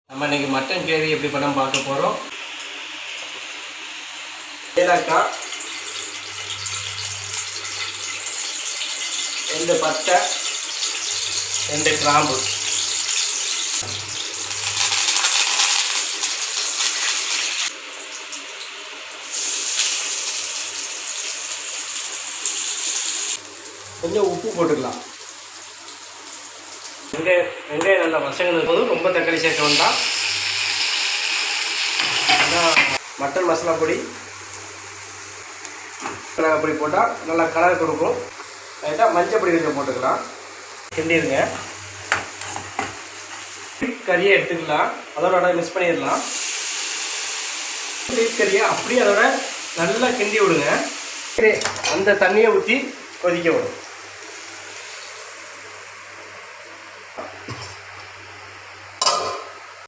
நம்ம இன்னைக்கு mutton gravy எப்படி பண்ண பார்க்க போகிறோம். ஏலக்காய், 2 பட்டை, 2 கிராம்பு, கொஞ்சம் உப்பு போட்டுக்கலாம். வெங்காயம் நல்லா வசங்கினது போதும், ரொம்ப தக்காளி சேர்க்க வேண்டாம். மட்டன் மசாலா பொடி, மிளகாய் பொடி போட்டால் நல்லா கலர் கொடுக்கும். லைட்டாக மஞ்சள் பொடி கொஞ்சம் போட்டுக்கலாம். கிண்டிடுங்க. கறியை எடுத்துக்கலாம், அதோட மிக்ஸ் பண்ணிடலாம். கறியை அப்படியே அதோட நல்லா கிண்டி விடுங்க. அந்த தண்ணியை ஊற்றி கொதிக்க விடும்.